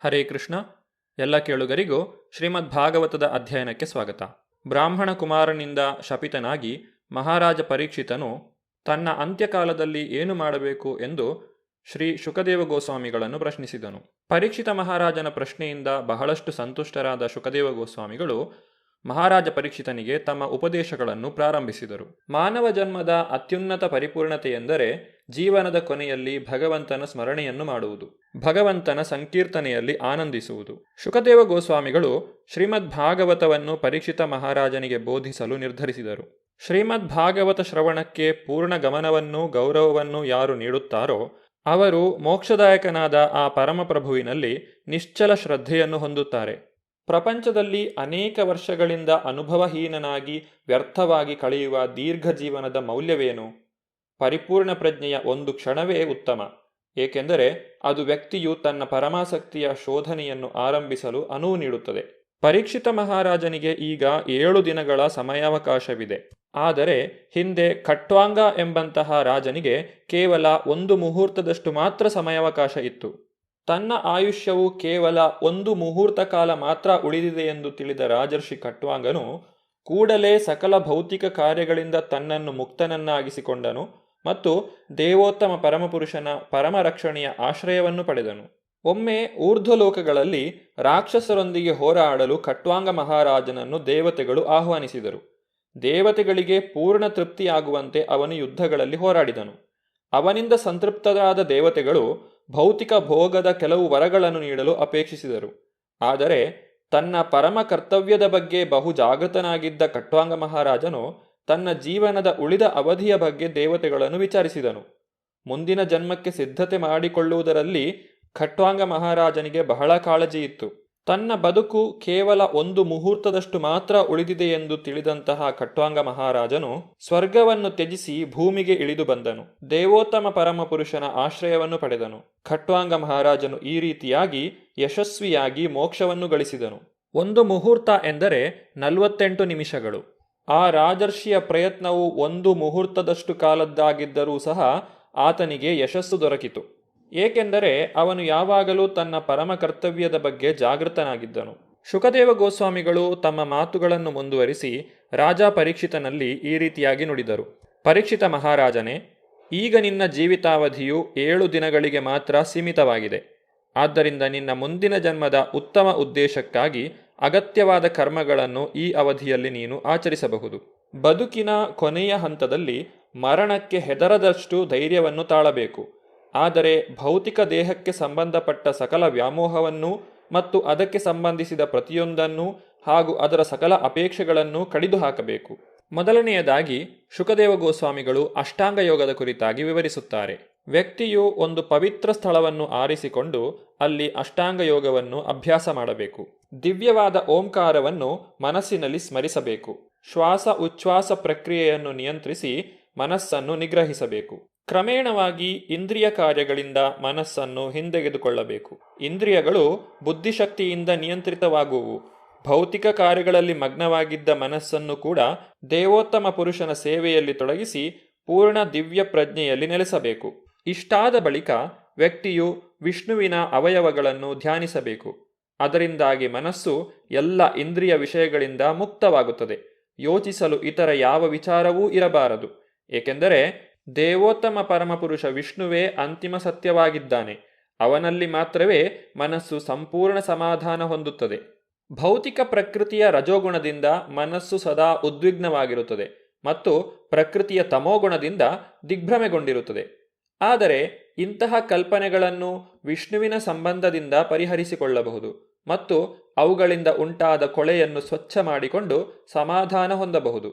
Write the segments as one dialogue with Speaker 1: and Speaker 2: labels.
Speaker 1: ಹರೇ ಕೃಷ್ಣ. ಎಲ್ಲ ಕೇಳುಗರಿಗೂ ಶ್ರೀಮದ್ ಭಾಗವತದ ಅಧ್ಯಯನಕ್ಕೆ ಸ್ವಾಗತ. ಬ್ರಾಹ್ಮಣ ಕುಮಾರನಿಂದ ಶಪಿತನಾಗಿ ಮಹಾರಾಜ ಪರೀಕ್ಷಿತನು ತನ್ನ ಅಂತ್ಯಕಾಲದಲ್ಲಿ ಏನು ಮಾಡಬೇಕು ಎಂದು ಶ್ರೀ ಶುಕದೇವ ಗೋಸ್ವಾಮಿಗಳನ್ನು ಪ್ರಶ್ನಿಸಿದನು. ಪರೀಕ್ಷಿತ ಮಹಾರಾಜನ ಪ್ರಶ್ನೆಯಿಂದ ಬಹಳಷ್ಟು ಸಂತುಷ್ಟರಾದ ಶುಕದೇವ ಗೋಸ್ವಾಮಿಗಳು ಮಹಾರಾಜ ಪರೀಕ್ಷಿತನಿಗೆ ತಮ್ಮ ಉಪದೇಶಗಳನ್ನು ಪ್ರಾರಂಭಿಸಿದರು. ಮಾನವ ಜನ್ಮದ ಅತ್ಯುನ್ನತ ಪರಿಪೂರ್ಣತೆ ಎಂದರೆ ಜೀವನದ ಕೊನೆಯಲ್ಲಿ ಭಗವಂತನ ಸ್ಮರಣೆಯನ್ನು ಮಾಡುವುದು, ಭಗವಂತನ ಸಂಕೀರ್ತನೆಯಲ್ಲಿ ಆನಂದಿಸುವುದು. ಶುಕದೇವ ಗೋಸ್ವಾಮಿಗಳು ಶ್ರೀಮದ್ ಭಾಗವತವನ್ನು ಪರೀಕ್ಷಿತ ಮಹಾರಾಜನಿಗೆ ಬೋಧಿಸಲು ನಿರ್ಧರಿಸಿದರು. ಶ್ರೀಮದ್ ಭಾಗವತ ಶ್ರವಣಕ್ಕೆ ಪೂರ್ಣ ಗಮನವನ್ನು ಗೌರವವನ್ನು ಯಾರು ನೀಡುತ್ತಾರೋ ಅವರು ಮೋಕ್ಷದಾಯಕನಾದ ಆ ಪರಮಪ್ರಭುವಿನಲ್ಲಿ ನಿಶ್ಚಲ ಶ್ರದ್ಧೆಯನ್ನು ಹೊಂದುತ್ತಾರೆ. ಪ್ರಪಂಚದಲ್ಲಿ ಅನೇಕ ವರ್ಷಗಳಿಂದ ಅನುಭವಹೀನನಾಗಿ ವ್ಯರ್ಥವಾಗಿ ಕಳೆಯುವ ದೀರ್ಘ ಜೀವನದ ಮೌಲ್ಯವೇನು? ಪರಿಪೂರ್ಣ ಪ್ರಜ್ಞೆಯ ಒಂದು ಕ್ಷಣವೇ ಉತ್ತಮ, ಏಕೆಂದರೆ ಅದು ವ್ಯಕ್ತಿಯು ತನ್ನ ಪರಮಾಸಕ್ತಿಯ ಶೋಧನೆಯನ್ನು ಆರಂಭಿಸಲು ಅನುವು ನೀಡುತ್ತದೆ. ಪರೀಕ್ಷಿತ ಮಹಾರಾಜನಿಗೆ ಈಗ 7 ದಿನಗಳ ಸಮಯಾವಕಾಶವಿದೆ. ಆದರೆ ಹಿಂದೆ ಖಟ್ವಾಂಗ ಎಂಬಂತಹ ರಾಜನಿಗೆ ಕೇವಲ 1 ಮುಹೂರ್ತದಷ್ಟು ಮಾತ್ರ ಸಮಯಾವಕಾಶ ಇತ್ತು. ತನ್ನ ಆಯುಷ್ಯವು ಕೇವಲ 1 ಮುಹೂರ್ತ ಕಾಲ ಮಾತ್ರ ಉಳಿದಿದೆ ಎಂದು ತಿಳಿದ ರಾಜರ್ಷಿ ಖಟ್ವಾಂಗನು ಕೂಡಲೇ ಸಕಲ ಭೌತಿಕ ಕಾರ್ಯಗಳಿಂದ ತನ್ನನ್ನು ಮುಕ್ತನನ್ನಾಗಿಸಿಕೊಂಡನು ಮತ್ತು ದೇವೋತ್ತಮ ಪರಮಪುರುಷನ ಪರಮರಕ್ಷಣೆಯ ಆಶ್ರಯವನ್ನು ಪಡೆದನು. ಒಮ್ಮೆ ಊರ್ಧ್ವಲೋಕಗಳಲ್ಲಿ ರಾಕ್ಷಸರೊಂದಿಗೆ ಹೋರಾಡಲು ಖಟ್ವಾಂಗ ಮಹಾರಾಜನನ್ನು ದೇವತೆಗಳು ಆಹ್ವಾನಿಸಿದರು. ದೇವತೆಗಳಿಗೆ ಪೂರ್ಣ ತೃಪ್ತಿಯಾಗುವಂತೆ ಅವನು ಯುದ್ಧಗಳಲ್ಲಿ ಹೋರಾಡಿದನು. ಅವನಿಂದ ಸಂತೃಪ್ತರಾದ ದೇವತೆಗಳು ಭೌತಿಕ ಭೋಗದ ಕೆಲವು ವರಗಳನ್ನು ನೀಡಲು ಅಪೇಕ್ಷಿಸಿದರು. ಆದರೆ ತನ್ನ ಪರಮ ಕರ್ತವ್ಯದ ಬಗ್ಗೆ ಬಹು ಜಾಗೃತನಾಗಿದ್ದ ಖಟ್ವಾಂಗ ಮಹಾರಾಜನು ತನ್ನ ಜೀವನದ ಉಳಿದ ಅವಧಿಯ ಬಗ್ಗೆ ದೇವತೆಗಳನ್ನು ವಿಚಾರಿಸಿದನು. ಮುಂದಿನ ಜನ್ಮಕ್ಕೆ ಸಿದ್ಧತೆ ಮಾಡಿಕೊಳ್ಳುವುದರಲ್ಲಿ ಖಟ್ವಾಂಗ ಮಹಾರಾಜನಿಗೆ ಬಹಳ ಕಾಳಜಿ ಇತ್ತು. ತನ್ನ ಬದುಕು ಕೇವಲ 1 ಮುಹೂರ್ತದಷ್ಟು ಮಾತ್ರ ಉಳಿದಿದೆ ಎಂದು ತಿಳಿದಂತಹ ಖಟ್ವಾಂಗ ಮಹಾರಾಜನು ಸ್ವರ್ಗವನ್ನು ತ್ಯಜಿಸಿ ಭೂಮಿಗೆ ಇಳಿದು ಬಂದನು. ದೇವೋತ್ತಮ ಪರಮಪುರುಷನ ಆಶ್ರಯವನ್ನು ಪಡೆದನು. ಖಟ್ವಾಂಗ ಮಹಾರಾಜನು ಈ ರೀತಿಯಾಗಿ ಯಶಸ್ವಿಯಾಗಿ ಮೋಕ್ಷವನ್ನು ಗಳಿಸಿದನು. 1 ಮುಹೂರ್ತ ಎಂದರೆ 48 ನಿಮಿಷಗಳು. ಆ ರಾಜರ್ಷಿಯ ಪ್ರಯತ್ನವು 1 ಮುಹೂರ್ತದಷ್ಟು ಕಾಲದ್ದಾಗಿದ್ದರೂ ಸಹ ಆತನಿಗೆ ಯಶಸ್ಸು ದೊರಕಿತು. ಏಕೆಂದರೆ ಅವನು ಯಾವಾಗಲೂ ತನ್ನ ಪರಮ ಕರ್ತವ್ಯದ ಬಗ್ಗೆ ಜಾಗೃತನಾಗಿದ್ದನು. ಶುಕದೇವ ಗೋಸ್ವಾಮಿಗಳು ತಮ್ಮ ಮಾತುಗಳನ್ನು ಮುಂದುವರಿಸಿ ರಾಜ ಪರೀಕ್ಷಿತನಲ್ಲಿ ಈ ರೀತಿಯಾಗಿ ನುಡಿದರು. ಪರೀಕ್ಷಿತ ಮಹಾರಾಜನೇ, ಈಗ ನಿನ್ನ ಜೀವಿತಾವಧಿಯು 7 ದಿನಗಳಿಗೆ ಮಾತ್ರ ಸೀಮಿತವಾಗಿದೆ. ಆದ್ದರಿಂದ ನಿನ್ನ ಮುಂದಿನ ಜನ್ಮದ ಉತ್ತಮ ಉದ್ದೇಶಕ್ಕಾಗಿ ಅಗತ್ಯವಾದ ಕರ್ಮಗಳನ್ನು ಈ ಅವಧಿಯಲ್ಲಿ ನೀನು ಆಚರಿಸಬಹುದು. ಬದುಕಿನ ಕೊನೆಯ ಹಂತದಲ್ಲಿ ಮರಣಕ್ಕೆ ಹೆದರದಷ್ಟು ಧೈರ್ಯವನ್ನು ತಾಳಬೇಕು. ಆದರೆ ಭೌತಿಕ ದೇಹಕ್ಕೆ ಸಂಬಂಧಪಟ್ಟ ಸಕಲ ವ್ಯಾಮೋಹವನ್ನು ಮತ್ತು ಅದಕ್ಕೆ ಸಂಬಂಧಿಸಿದ ಪ್ರತಿಯೊಂದನ್ನು ಹಾಗೂ ಅದರ ಸಕಲ ಅಪೇಕ್ಷೆಗಳನ್ನು ಕಡಿದು ಹಾಕಬೇಕು. ಮೊದಲನೆಯದಾಗಿ ಶುಕದೇವ ಗೋಸ್ವಾಮಿಗಳು ಅಷ್ಟಾಂಗ ಯೋಗದ ಕುರಿತಾಗಿ ವಿವರಿಸುತ್ತಾರೆ. ವ್ಯಕ್ತಿಯು ಒಂದು ಪವಿತ್ರ ಸ್ಥಳವನ್ನು ಆರಿಸಿಕೊಂಡು ಅಲ್ಲಿ ಅಷ್ಟಾಂಗ ಯೋಗವನ್ನು ಅಭ್ಯಾಸ ಮಾಡಬೇಕು. ದಿವ್ಯವಾದ ಓಂಕಾರವನ್ನು ಮನಸ್ಸಿನಲ್ಲಿ ಸ್ಮರಿಸಬೇಕು. ಶ್ವಾಸ ಉಚ್ಛ್ವಾಸ ಪ್ರಕ್ರಿಯೆಯನ್ನು ನಿಯಂತ್ರಿಸಿ ಮನಸ್ಸನ್ನು ನಿಗ್ರಹಿಸಬೇಕು. ಕ್ರಮೇಣವಾಗಿ ಇಂದ್ರಿಯ ಕಾರ್ಯಗಳಿಂದ ಮನಸ್ಸನ್ನು ಹಿಂದೆಗೆದುಕೊಳ್ಳಬೇಕು. ಇಂದ್ರಿಯಗಳು ಬುದ್ಧಿಶಕ್ತಿಯಿಂದ ನಿಯಂತ್ರಿತವಾಗುವು. ಭೌತಿಕ ಕಾರ್ಯಗಳಲ್ಲಿ ಮಗ್ನವಾಗಿದ್ದ ಮನಸ್ಸನ್ನು ಕೂಡ ದೇವೋತ್ತಮ ಪುರುಷನ ಸೇವೆಯಲ್ಲಿ ತೊಡಗಿಸಿ ಪೂರ್ಣ ದಿವ್ಯ ಪ್ರಜ್ಞೆಯಲ್ಲಿ ನೆಲೆಸಬೇಕು. ಇಷ್ಟಾದ ಬಳಿಕ ವ್ಯಕ್ತಿಯು ವಿಷ್ಣುವಿನ ಅವಯವಗಳನ್ನು ಧ್ಯಾನಿಸಬೇಕು. ಅದರಿಂದಾಗಿ ಮನಸ್ಸು ಎಲ್ಲ ಇಂದ್ರಿಯ ವಿಷಯಗಳಿಂದ ಮುಕ್ತವಾಗುತ್ತದೆ. ಯೋಚಿಸಲು ಇತರ ಯಾವ ವಿಚಾರವೂ ಇರಬಾರದು. ಏಕೆಂದರೆ ದೇವೋತ್ತಮ ಪರಮಪುರುಷ ವಿಷ್ಣುವೇ ಅಂತಿಮ ಸತ್ಯವಾಗಿದ್ದಾನೆ. ಅವನಲ್ಲಿ ಮಾತ್ರವೇ ಮನಸ್ಸು ಸಂಪೂರ್ಣ ಸಮಾಧಾನ ಹೊಂದುತ್ತದೆ. ಭೌತಿಕ ಪ್ರಕೃತಿಯ ರಜೋಗುಣದಿಂದ ಮನಸ್ಸು ಸದಾ ಉದ್ವಿಗ್ನವಾಗಿರುತ್ತದೆ ಮತ್ತು ಪ್ರಕೃತಿಯ ತಮೋಗುಣದಿಂದ ದಿಗ್ಭ್ರಮೆಗೊಂಡಿರುತ್ತದೆ. ಆದರೆ ಇಂತಹ ಕಲ್ಪನೆಗಳನ್ನು ವಿಷ್ಣುವಿನ ಸಂಬಂಧದಿಂದ ಪರಿಹರಿಸಿಕೊಳ್ಳಬಹುದು ಮತ್ತು ಅವುಗಳಿಂದ ಉಂಟಾದ ಕೊಳೆಯನ್ನು ಸ್ವಚ್ಛ ಮಾಡಿಕೊಂಡು ಸಮಾಧಾನ ಹೊಂದಬಹುದು.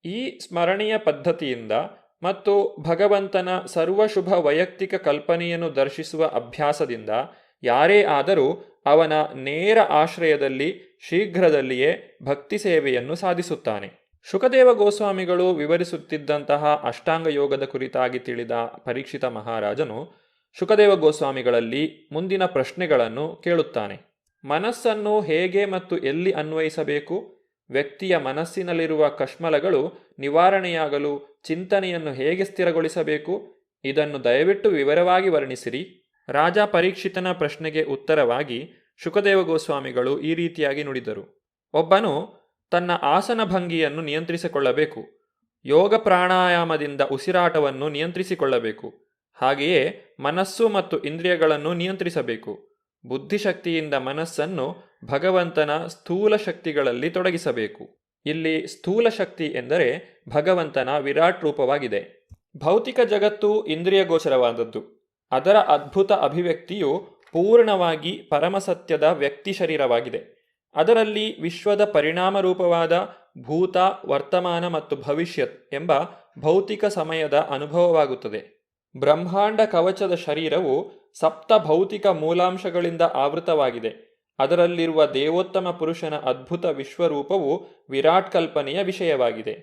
Speaker 1: ಈ ಸ್ಮರಣೀಯ ಪದ್ಧತಿಯಿಂದ ಮತ್ತು ಭಗವಂತನ ಸರ್ವಶುಭ ವೈಯಕ್ತಿಕ ಕಲ್ಪನೆಯನ್ನು ದರ್ಶಿಸುವ ಅಭ್ಯಾಸದಿಂದ ಯಾರೇ ಆದರೂ ಅವನ ನೇರ ಆಶ್ರಯದಲ್ಲಿ ಶೀಘ್ರದಲ್ಲಿಯೇ ಭಕ್ತಿ ಸೇವೆಯನ್ನು ಸಾಧಿಸುತ್ತಾನೆ. ಶುಕದೇವ ಗೋಸ್ವಾಮಿಗಳು ವಿವರಿಸುತ್ತಿದ್ದಂತಹ ಅಷ್ಟಾಂಗ ಯೋಗದ ಕುರಿತಾಗಿ ತಿಳಿದ ಪರೀಕ್ಷಿತ ಮಹಾರಾಜನು ಶುಕದೇವ ಗೋಸ್ವಾಮಿಗಳಲ್ಲಿ ಮುಂದಿನ ಪ್ರಶ್ನೆಗಳನ್ನು ಕೇಳುತ್ತಾನೆ. ಮನಸ್ಸನ್ನು ಹೇಗೆ ಮತ್ತು ಎಲ್ಲಿ ಅನ್ವಯಿಸಬೇಕು? ವ್ಯಕ್ತಿಯ ಮನಸ್ಸಿನಲ್ಲಿರುವ ಕಶ್ಮಲಗಳು ನಿವಾರಣೆಯಾಗಲು ಚಿಂತನೆಯನ್ನು ಹೇಗೆ ಸ್ಥಿರಗೊಳಿಸಬೇಕು? ಇದನ್ನು ದಯವಿಟ್ಟು ವಿವರವಾಗಿ ವರ್ಣಿಸಿರಿ. ರಾಜ ಪರೀಕ್ಷಿತನ ಪ್ರಶ್ನೆಗೆ ಉತ್ತರವಾಗಿ ಶುಕದೇವ ಗೋಸ್ವಾಮಿಗಳು ಈ ರೀತಿಯಾಗಿ ನುಡಿದರು. ಒಬ್ಬನು ತನ್ನ ಆಸನ ಭಂಗಿಯನ್ನು ನಿಯಂತ್ರಿಸಿಕೊಳ್ಳಬೇಕು. ಯೋಗ ಪ್ರಾಣಾಯಾಮದಿಂದ ಉಸಿರಾಟವನ್ನು ನಿಯಂತ್ರಿಸಿಕೊಳ್ಳಬೇಕು. ಹಾಗೆಯೇ ಮನಸ್ಸು ಮತ್ತು ಇಂದ್ರಿಯಗಳನ್ನು ನಿಯಂತ್ರಿಸಬೇಕು. ಬುದ್ಧಿಶಕ್ತಿಯಿಂದ ಮನಸ್ಸನ್ನು ಭಗವಂತನ ಸ್ಥೂಲ ಶಕ್ತಿಗಳಲ್ಲಿ ತೊಡಗಿಸಬೇಕು. ಇಲ್ಲಿ ಸ್ಥೂಲ ಶಕ್ತಿ ಎಂದರೆ ಭಗವಂತನ ವಿರಾಟ್ ರೂಪವಾಗಿದೆ. ಭೌತಿಕ ಜಗತ್ತು ಇಂದ್ರಿಯ ಗೋಚರವಾದದ್ದು. ಅದರ ಅದ್ಭುತ ಅಭಿವ್ಯಕ್ತಿಯು ಪೂರ್ಣವಾಗಿ ಪರಮಸತ್ಯದ ವ್ಯಕ್ತಿ ಶರೀರವಾಗಿದೆ. ಅದರಲ್ಲಿ ವಿಶ್ವದ ಪರಿಣಾಮ ರೂಪವಾದ ಭೂತ, ವರ್ತಮಾನ ಮತ್ತು ಭವಿಷ್ಯತ್ ಎಂಬ ಭೌತಿಕ ಸಮಯದ ಅನುಭವವಾಗುತ್ತದೆ. ಬ್ರಹ್ಮಾಂಡ ಕವಚದ ಶರೀರವು ಸಪ್ತ ಭೌತಿಕ ಮೂಲಾಂಶಗಳಿಂದ ಆವೃತವಾಗಿದೆ. ಅದರಲ್ಲಿರುವ ದೇವೋತ್ತಮ ಪುರುಷನ ಅದ್ಭುತ ವಿಶ್ವರೂಪವು ವಿರಾಟ್ ಕಲ್ಪನೆಯ ವಿಷಯವಾಗಿದೆ.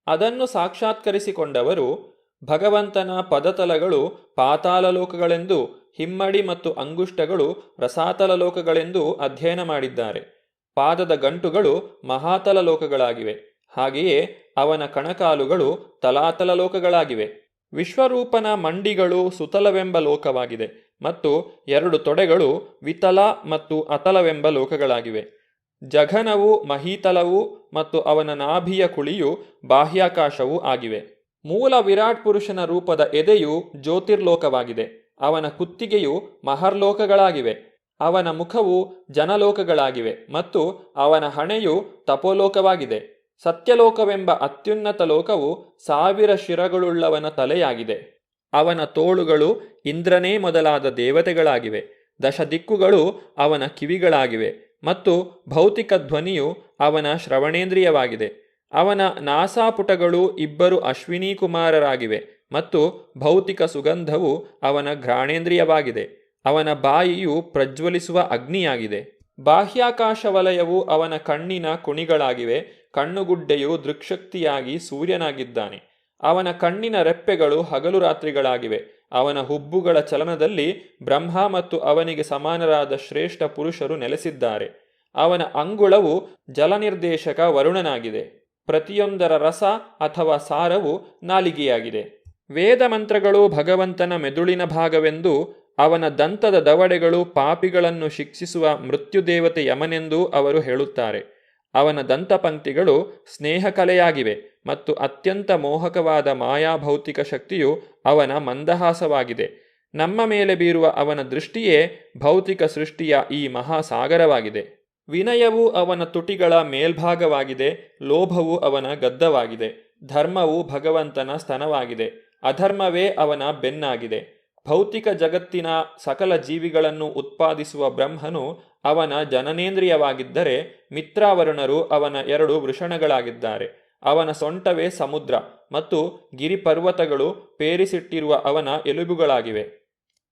Speaker 1: ಅದನ್ನು ಸಾಕ್ಷಾತ್ಕರಿಸಿಕೊಂಡವರು ಭಗವಂತನ ಪದತಲಗಳು ಪಾತಾಳ ಲೋಕಗಳೆಂದು, ಹಿಮ್ಮಡಿ ಮತ್ತು ಅಂಗುಷ್ಟಗಳು ರಸಾತಲ ಲೋಕಗಳೆಂದು ಅಧ್ಯಯನ ಮಾಡಿದ್ದಾರೆ. ಪಾದದ ಗಂಟುಗಳು ಮಹಾತಲ ಲೋಕಗಳಾಗಿವೆ. ಹಾಗೆಯೇ ಅವನ ಕಣಕಾಲುಗಳು ತಲಾತಲ ಲೋಕಗಳಾಗಿವೆ. ವಿಶ್ವರೂಪನ ಮಂಡಿಗಳು ಸುತಲವೆಂಬ ಲೋಕವಾಗಿದೆ ಮತ್ತು 2 ತೊಡೆಗಳು ವಿತಲ ಮತ್ತು ಅತಲವೆಂಬ ಲೋಕಗಳಾಗಿವೆ. ಜಘನವು ಮಹೀತಲವು ಮತ್ತು ಅವನ ನಾಭಿಯ ಕುಳಿಯು ಬಾಹ್ಯಾಕಾಶವೂ ಆಗಿವೆ. ಮೂಲ ವಿರಾಟ್ ಪುರುಷನ ರೂಪದ ಎದೆಯು ಜ್ಯೋತಿರ್ಲೋಕವಾಗಿದೆ. ಅವನ ಕುತ್ತಿಗೆಯು ಮಹರ್ಲೋಕಗಳಾಗಿವೆ. ಅವನ ಮುಖವು ಜನಲೋಕಗಳಾಗಿವೆ ಮತ್ತು ಅವನ ಹಣೆಯು ತಪೋಲೋಕವಾಗಿದೆ. ಸತ್ಯಲೋಕವೆಂಬ ಅತ್ಯುನ್ನತ ಲೋಕವು 1000 ಶಿರಗಳುಳ್ಳವನ ತಲೆಯಾಗಿದೆ. ಅವನ ತೋಳುಗಳು ಇಂದ್ರನೇ ಮೊದಲಾದ ದೇವತೆಗಳಾಗಿವೆ. 10 ದಿಕ್ಕುಗಳು ಅವನ ಕಿವಿಗಳಾಗಿವೆ ಮತ್ತು ಭೌತಿಕ ಧ್ವನಿಯು ಅವನ ಶ್ರವಣೇಂದ್ರಿಯವಾಗಿದೆ. ಅವನ ನಾಸಾಪುಟಗಳು 2 ಅಶ್ವಿನಿ ಕುಮಾರರಾಗಿವೆ ಮತ್ತು ಭೌತಿಕ ಸುಗಂಧವು ಅವನ ಘ್ರಾಣೇಂದ್ರಿಯವಾಗಿದೆ. ಅವನ ಬಾಯಿಯು ಪ್ರಜ್ವಲಿಸುವ ಅಗ್ನಿಯಾಗಿದೆ. ಬಾಹ್ಯಾಕಾಶ ವಲಯವು ಅವನ ಕಣ್ಣಿನ ಕುಣಿಗಳಾಗಿವೆ. ಕಣ್ಣುಗುಡ್ಡೆಯು ದೃಕ್ಶಕ್ತಿಯಾಗಿ ಸೂರ್ಯನಾಗಿದ್ದಾನೆ. ಅವನ ಕಣ್ಣಿನ ರೆಪ್ಪೆಗಳು ಹಗಲು ರಾತ್ರಿಗಳಾಗಿವೆ. ಅವನ ಹುಬ್ಬುಗಳ ಚಲನದಲ್ಲಿ ಬ್ರಹ್ಮ ಮತ್ತು ಅವನಿಗೆ ಸಮಾನರಾದ ಶ್ರೇಷ್ಠ ಪುರುಷರು ನೆಲೆಸಿದ್ದಾರೆ. ಅವನ ಅಂಗುಳವು ಜಲನಿರ್ದೇಶಕ ವರುಣನಾಗಿದೆ. ಪ್ರತಿಯೊಂದರ ರಸ ಅಥವಾ ಸಾರವು ನಾಲಿಗೆಯಾಗಿದೆ. ವೇದ ಮಂತ್ರಗಳು ಭಗವಂತನ ಮೆದುಳಿನ ಭಾಗವೆಂದು, ಅವನ ದಂತದ ದವಡೆಗಳು ಪಾಪಿಗಳನ್ನು ಶಿಕ್ಷಿಸುವ ಮೃತ್ಯುದೇವತೆ ಯಮನೆಂದೂ ಅವರು ಹೇಳುತ್ತಾರೆ. ಅವನ ದಂತಪಂಕ್ತಿಗಳು ಸ್ನೇಹಕಲೆಯಾಗಿವೆ ಮತ್ತು ಅತ್ಯಂತ ಮೋಹಕವಾದ ಮಾಯಾಭೌತಿಕ ಶಕ್ತಿಯು ಅವನ ಮಂದಹಾಸವಾಗಿದೆ. ನಮ್ಮ ಮೇಲೆ ಬೀರುವ ಅವನ ದೃಷ್ಟಿಯೇ ಭೌತಿಕ ಸೃಷ್ಟಿಯ ಈ ಮಹಾಸಾಗರವಾಗಿದೆ. ವಿನಯವು ಅವನ ತುಟಿಗಳ ಮೇಲ್ಭಾಗವಾಗಿದೆ. ಲೋಭವು ಅವನ ಗದ್ದವಾಗಿದೆ. ಧರ್ಮವು ಭಗವಂತನ ಸ್ತನವಾಗಿದೆ. ಅಧರ್ಮವೇ ಅವನ ಬೆನ್ನಾಗಿದೆ. ಭೌತಿಕ ಜಗತ್ತಿನ ಸಕಲ ಜೀವಿಗಳನ್ನು ಉತ್ಪಾದಿಸುವ ಬ್ರಹ್ಮನು ಅವನ ಜನನೇಂದ್ರಿಯವಾಗಿದ್ದರೆ, ಮಿತ್ರಾವರುಣರು ಅವನ 2 ವೃಷಣಗಳಾಗಿದ್ದಾರೆ. ಅವನ ಸೊಂಟವೇ ಸಮುದ್ರ ಮತ್ತು ಗಿರಿಪರ್ವತಗಳು ಪೇರಿಸಿಟ್ಟಿರುವ ಅವನ ಎಲುಬುಗಳಾಗಿವೆ.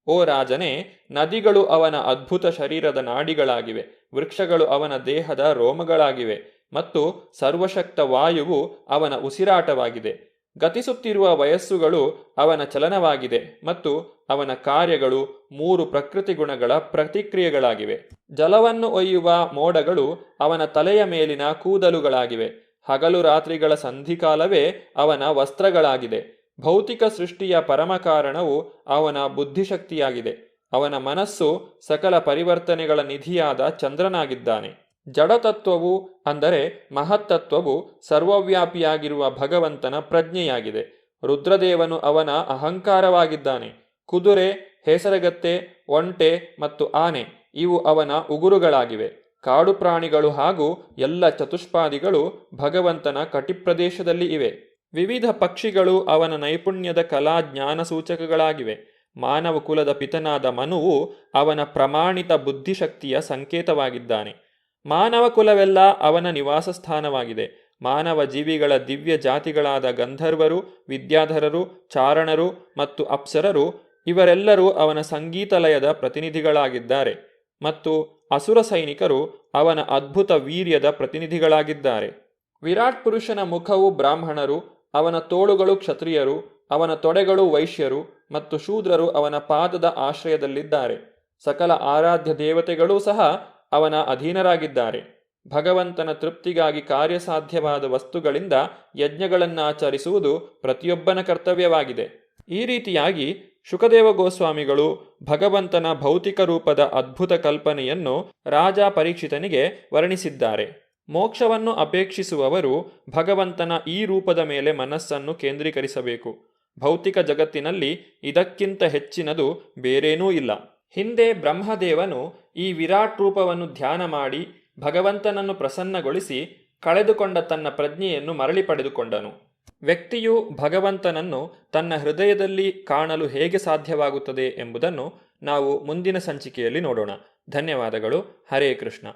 Speaker 1: ಓ ರಾಜನೇ, ನದಿಗಳು ಅವನ ಅದ್ಭುತ ಶರೀರದ ನಾಡಿಗಳಾಗಿವೆ. ವೃಕ್ಷಗಳು ಅವನ ದೇಹದ ರೋಮಗಳಾಗಿವೆ ಮತ್ತು ಸರ್ವಶಕ್ತ ವಾಯುವು ಅವನ ಉಸಿರಾಟವಾಗಿದೆ. ಗತಿಸುತ್ತಿರುವ ವಯಸ್ಸುಗಳು ಅವನ ಚಲನವಾಗಿದೆ ಮತ್ತು ಅವನ ಕಾರ್ಯಗಳು 3 ಪ್ರಕೃತಿ ಗುಣಗಳ ಪ್ರತಿಕ್ರಿಯೆಗಳಾಗಿವೆ. ಜಲವನ್ನು ಒಯ್ಯುವ ಮೋಡಗಳು ಅವನ ತಲೆಯ ಮೇಲಿನ ಕೂದಲುಗಳಾಗಿವೆ. ಹಗಲು ರಾತ್ರಿಗಳ ಸಂಧಿಕಾಲವೇ ಅವನ ವಸ್ತ್ರಗಳಾಗಿದೆ. ಭೌತಿಕ ಸೃಷ್ಟಿಯ ಪರಮಕಾರಣವು ಅವನ ಬುದ್ಧಿಶಕ್ತಿಯಾಗಿದೆ. ಅವನ ಮನಸ್ಸು ಸಕಲ ಪರಿವರ್ತನೆಗಳ ನಿಧಿಯಾದ ಚಂದ್ರನಾಗಿದ್ದಾನೆ. ಜಡತತ್ವವು ಅಂದರೆ ಮಹತ್ತತ್ವವು ಸರ್ವವ್ಯಾಪಿಯಾಗಿರುವ ಭಗವಂತನ ಪ್ರಜ್ಞೆಯಾಗಿದೆ. ರುದ್ರದೇವನು ಅವನ ಅಹಂಕಾರವಾಗಿದ್ದಾನೆ. ಕುದುರೆ, ಹೇಸರಗತ್ತೆ, ಒಂಟೆ ಮತ್ತು ಆನೆ ಇವು ಅವನ ಉಗುರುಗಳಾಗಿವೆ. ಕಾಡು ಪ್ರಾಣಿಗಳು ಹಾಗೂ ಎಲ್ಲ ಚತುಷ್ಪಾದಿಗಳು ಭಗವಂತನ ಕಟಿಪ್ರದೇಶದಲ್ಲಿ ಇವೆ. ವಿವಿಧ ಪಕ್ಷಿಗಳು ಅವನ ನೈಪುಣ್ಯದ ಕಲಾ ಜ್ಞಾನ ಸೂಚಕಗಳಾಗಿವೆ. ಮಾನವ ಕುಲದ ಪಿತನಾದ ಮನುವು ಅವನ ಪ್ರಮಾಣಿತ ಬುದ್ಧಿಶಕ್ತಿಯ ಸಂಕೇತವಾಗಿದ್ದಾನೆ. ಮಾನವ ಕುಲವೆಲ್ಲ ಅವನ ನಿವಾಸ ಸ್ಥಾನವಾಗಿದೆ. ಮಾನವ ಜೀವಿಗಳ ದಿವ್ಯ ಜಾತಿಗಳಾದ ಗಂಧರ್ವರು, ವಿದ್ಯಾಧರರು, ಚಾರಣರು ಮತ್ತು ಅಪ್ಸರರು ಇವರೆಲ್ಲರೂ ಅವನ ಸಂಗೀತಲಯದ ಪ್ರತಿನಿಧಿಗಳಾಗಿದ್ದಾರೆ ಮತ್ತು ಅಸುರ ಸೈನಿಕರು ಅವನ ಅದ್ಭುತ ವೀರ್ಯದ ಪ್ರತಿನಿಧಿಗಳಾಗಿದ್ದಾರೆ. ವಿರಾಟ್ ಪುರುಷನ ಮುಖವು ಬ್ರಾಹ್ಮಣರು, ಅವನ ತೋಳುಗಳು ಕ್ಷತ್ರಿಯರು, ಅವನ ತೊಡೆಗಳು ವೈಶ್ಯರು ಮತ್ತು ಶೂದ್ರರು ಅವನ ಪಾದದ ಆಶ್ರಯದಲ್ಲಿದ್ದಾರೆ. ಸಕಲ ಆರಾಧ್ಯ ದೇವತೆಗಳೂ ಸಹ ಅವನ ಅಧೀನರಾಗಿದ್ದಾರೆ. ಭಗವಂತನ ತೃಪ್ತಿಗಾಗಿ ಕಾರ್ಯಸಾಧ್ಯವಾದ ವಸ್ತುಗಳಿಂದ ಯಜ್ಞಗಳನ್ನಾಚರಿಸುವುದು ಪ್ರತಿಯೊಬ್ಬನ ಕರ್ತವ್ಯವಾಗಿದೆ. ಈ ರೀತಿಯಾಗಿ ಶುಕದೇವ ಗೋಸ್ವಾಮಿಗಳು ಭಗವಂತನ ಭೌತಿಕ ರೂಪದ ಅದ್ಭುತ ಕಲ್ಪನೆಯನ್ನು ರಾಜ ಪರೀಕ್ಷಿತನಿಗೆ ವರ್ಣಿಸಿದ್ದಾರೆ. ಮೋಕ್ಷವನ್ನು ಅಪೇಕ್ಷಿಸುವವರು ಭಗವಂತನ ಈ ರೂಪದ ಮೇಲೆ ಮನಸ್ಸನ್ನು ಕೇಂದ್ರೀಕರಿಸಬೇಕು. ಭೌತಿಕ ಜಗತ್ತಿನಲ್ಲಿ ಇದಕ್ಕಿಂತ ಹೆಚ್ಚಿನದು ಬೇರೇನೂ ಇಲ್ಲ. ಹಿಂದೆ ಬ್ರಹ್ಮದೇವನು ಈ ವಿರಾಟ್ ರೂಪವನ್ನು ಧ್ಯಾನ ಮಾಡಿ ಭಗವಂತನನ್ನು ಪ್ರಸನ್ನಗೊಳಿಸಿ ಕಳೆದುಕೊಂಡ ತನ್ನ ಪ್ರಜ್ಞೆಯನ್ನು ಮರಳಿ ಪಡೆದುಕೊಂಡನು. ವ್ಯಕ್ತಿಯು ಭಗವಂತನನ್ನು ತನ್ನ ಹೃದಯದಲ್ಲಿ ಕಾಣಲು ಹೇಗೆ ಸಾಧ್ಯವಾಗುತ್ತದೆ ಎಂಬುದನ್ನು ನಾವು ಮುಂದಿನ ಸಂಚಿಕೆಯಲ್ಲಿ ನೋಡೋಣ. ಧನ್ಯವಾದಗಳು. ಹರೇ ಕೃಷ್ಣ.